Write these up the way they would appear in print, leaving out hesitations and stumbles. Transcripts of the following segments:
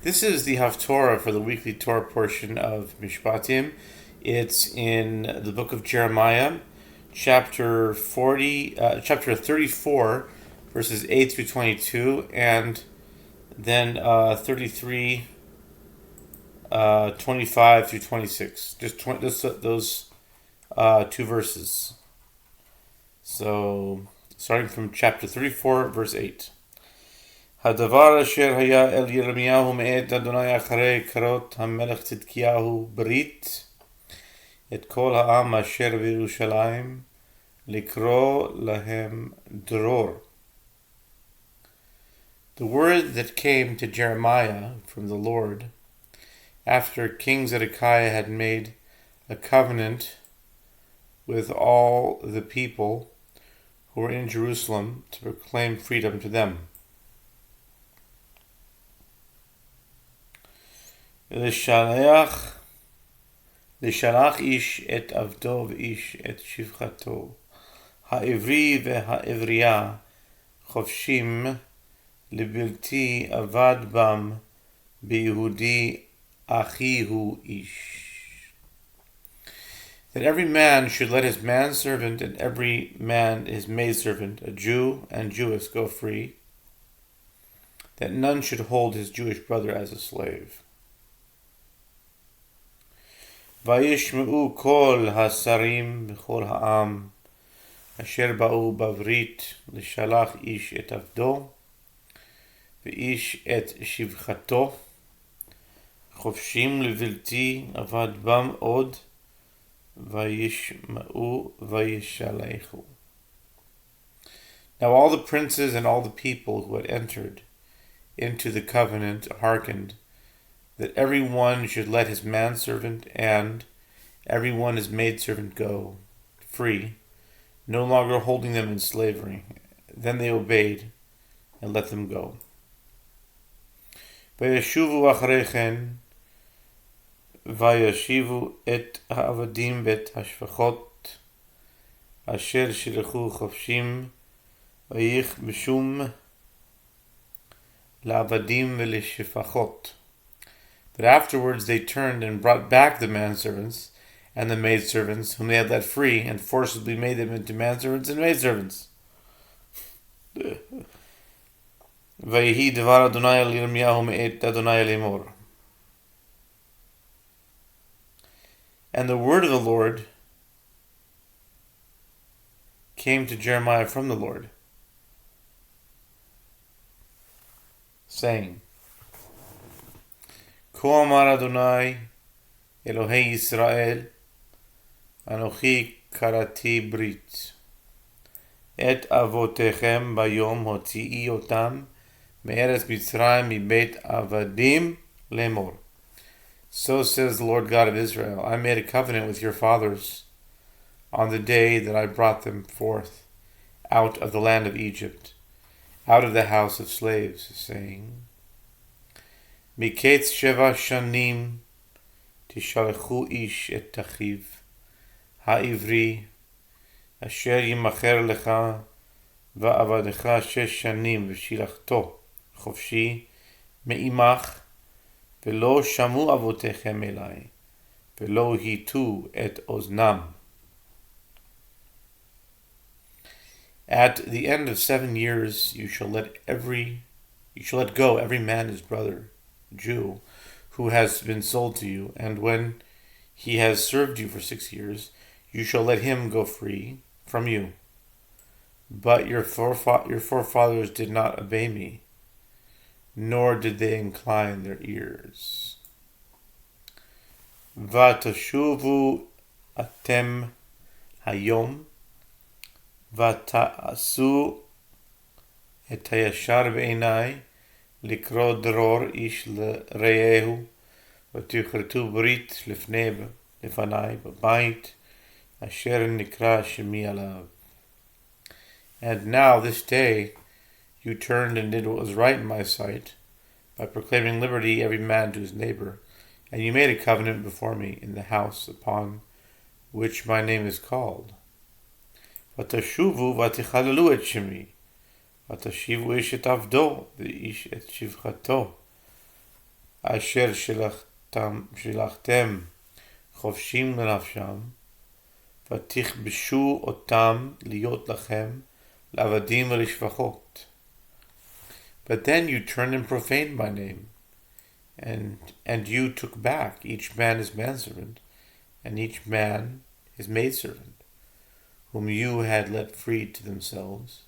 This is the Haftarah for the weekly Torah portion of Mishpatim. It's in the book of Jeremiah, chapter 34, verses 8 through 22, and then 33, 25 through 26. Just those two verses. So, starting from chapter 34, verse 8. הדבר אשר היה אל ירמיהו מאת אדוני אחרי קרות המלך צדקיהו ברית את כל העם אשר בירושלים לקרוא להם דרור. The word that came to Jeremiah from the Lord after King Zedekiah had made a covenant with all the people who were in Jerusalem to proclaim freedom to them. לשלח איש את עבדו ואיש את שפחתו, העברי והעברייה חופשים לבלתי עבד בם ביהודי אחיהו איש. That every man should let his manservant and every man his maidservant, a Jew and Jewess, go free, that none should hold his Jewish brother as a slave. וישמעו כל השרים וכל העם אשר באו בברית לשלח איש את עבדו ואיש את שפחתו חופשים לבלתי עבד בם עוד וישמעו וישלחו. Now all the princes and all the people who had entered into the covenant hearkened that every one should let his manservant and every one his maidservant go free, no longer holding them in slavery. Then they obeyed and let them go. וישובו אחרי כן וישיבו את העבדים ואת השפחות אשר שלחו חופשים ויכבשום לעבדים ולשפחות. But afterwards they turned and brought back the manservants and the maidservants whom they had let free and forcibly made them into manservants and maidservants. ויהי דבר אדוני אל ירמיהו מאת אדוני לאמור. And the word of the Lord came to Jeremiah from the Lord, saying, כה אמר אדוני אלוהי ישראל אנוכי קראתי ברית את אבותיכם ביום הוציאי אותם מארץ מצרים מבית עבדים לאמור. So says the Lord God of Israel, I made a covenant with your fathers on the day that I brought them forth out of the land of Egypt, out of the house of slaves, saying, מקץ 7 שנים תשלחו איש את אחיו העברי אשר ימכר לך ועבדך 6 שנים ושילחתו חופשי מעמך ולא שמעו אבותיכם אלי ולא הטו את אוזנם. At the end of 7 years you shall let go every man his brother, Jew, who has been sold to you, and when he has served you for 6 years, you shall let him go free from you. But your forefathers did not obey me, nor did they incline their ears. ותשובו אתם היום, ותעשו את הישר בעיני, לקרוא דרור איש לרעהו ותכרתו ברית לפני בבית אשר נקרא שמי עליו. And now this day you turned and did what was right in my sight by proclaiming liberty every man to his neighbor, and you made a covenant before me in the house upon which my name is called. ותשובו ותחללו את שמי ותשיבו איש את עבדו ואיש את שפחתו אשר שלחתם חופשים לנפשם, ותכבשו אותם להיות לכם לעבדים ולשפחות. But then you turned and profaned my name, and you took back each man his manservant, and each man his maidservant, whom you had let free to themselves,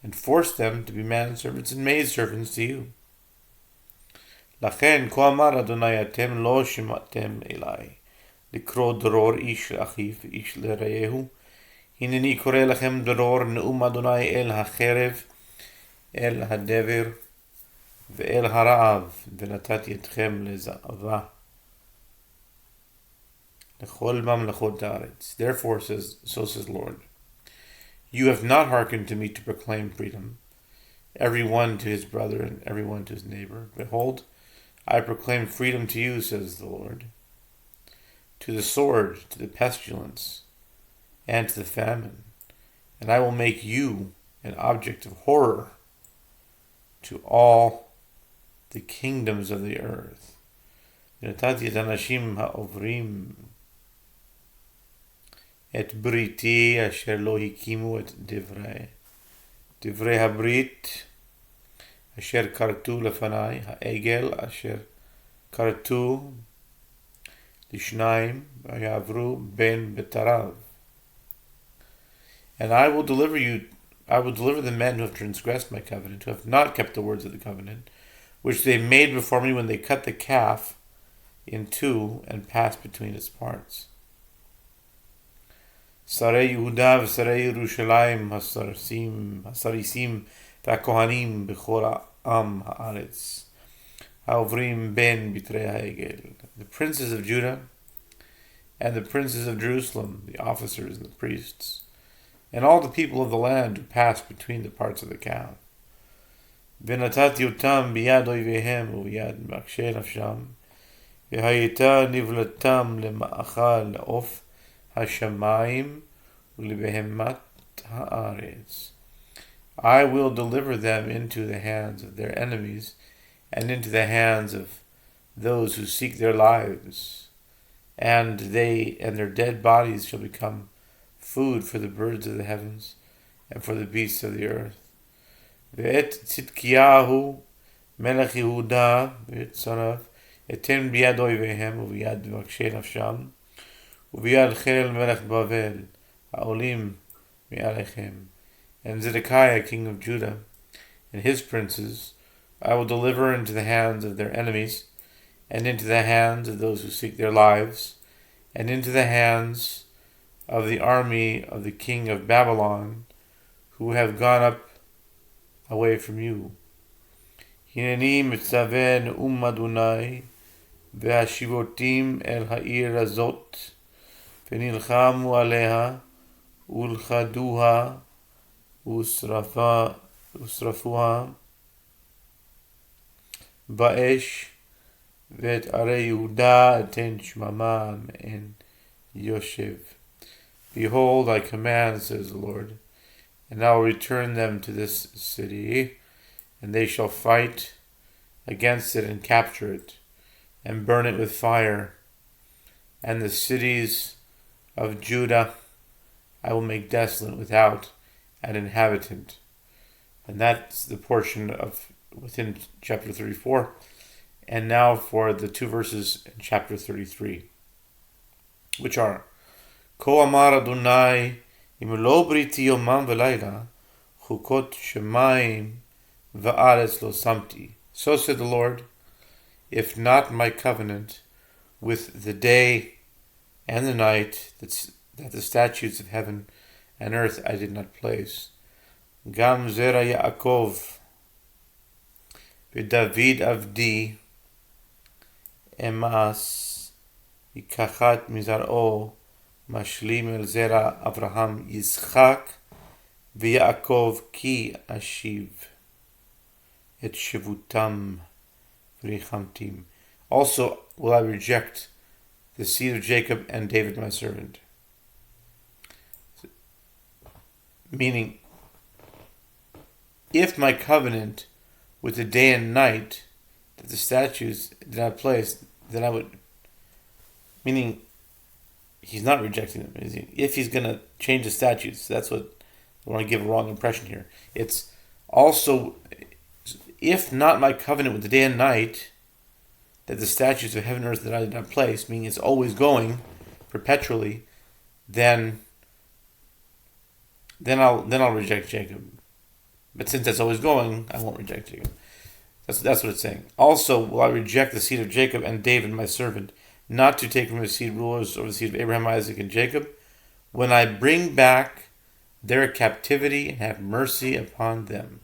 and forced them to be manservants and maidservants to you. לכן כה אמר אדוני, אתם לא שמעתם אלי, לקרוא דרור איש לאחיו ואיש לרעהו. הנני קורא לכם דרור נאום אדוני אל החרב, אל הדבר ואל הרעב, ונתתי אתכם לזעבה לכל ממלכות הארץ. Therefore, so says the Lord, you have not hearkened to me to proclaim freedom, every one to his brother and every one to his neighbor. Behold, I proclaim freedom to you, says the Lord, to the sword, to the pestilence, and to the famine, and I will make you an object of horror to all the kingdoms of the earth. ונתתי את האנשים העוברים את בריתי אשר לא הקימו את דברי הברית אשר כרתו לפני, העגל אשר כרתו לשניים ויעברו בין בתריו. And I will deliver the men who have transgressed my covenant, who have not kept the words of the covenant, which they made before me when they cut the calf in two and passed between its parts. שרי יהודה ושרי ירושלים השריסים והכהנים בכל העם הארץ העוברים בין בתרי העגל. The princes of Judah and the princes of Jerusalem, the officers and the priests, and all the people of the land who passed between the parts of the calf. ונתתי אותם ביד אויביהם וביד מבקשי נפשם, והייתה נבלתם למאכל לעוף השמיים ולבהמת הארץ. I will deliver them into the hands of their enemies and into the hands of those who seek their lives, and they and their dead bodies shall become food for the birds of the heavens and for the beasts of the earth. ואת צדקיהו מלך יהודה ואת שריו אתן ביד אויביהם וביד מבקשי נפשם וביד חיל מלך בבל העולים מעליכם. And Zedekiah king of Judah and his princes I will deliver into the hands of their enemies and into the hands of those who seek their lives and into the hands of the army of the king of Babylon who have gone up away from you. הנני מצווה נאום אדוני והשיבותים אל העיר הזאת ונלחמו עליה ולכדוה ושרפוה באש ואת ערי יהודה אתן שממה מעין יושב. Behold, I command, says the Lord, and I will return them to this city, and they shall fight against it and capture it, and burn it with fire. And the cities of Judah I will make desolate without an inhabitant. And that's the portion of within chapter 34. And now for the two verses in chapter 33, which are, כה אמר אדוני, אם לא בריתי יומם ולילה, חוקות שמיים וארץ לא שמתי. So said the Lord, if not my covenant with the day and the night, that the statutes of heaven and earth I did not place. גם זרע יעקב ודוד עבדי אמאס ייקחת מזרעו משלים אל זרע אברהם יצחק ויעקב כי אשיב את שבותם וריחמתים. Also will I reject the seed of Jacob and David my servant. Meaning, if my covenant with the day and night that the statutes did not place, then I would, meaning he's not rejecting them. If he's going to change the statutes, that's what I want to give a wrong impression here. It's also, if not my covenant with the day and night, that the statutes of heaven and earth that I did not place, meaning it's always going perpetually, then I'll reject Jacob. But since that's always going, I won't reject Jacob. That's what it's saying. Also, will I reject the seed of Jacob and David, my servant, not to take from his seed rulers over the seed of Abraham, Isaac, and Jacob, when I bring back their captivity and have mercy upon them.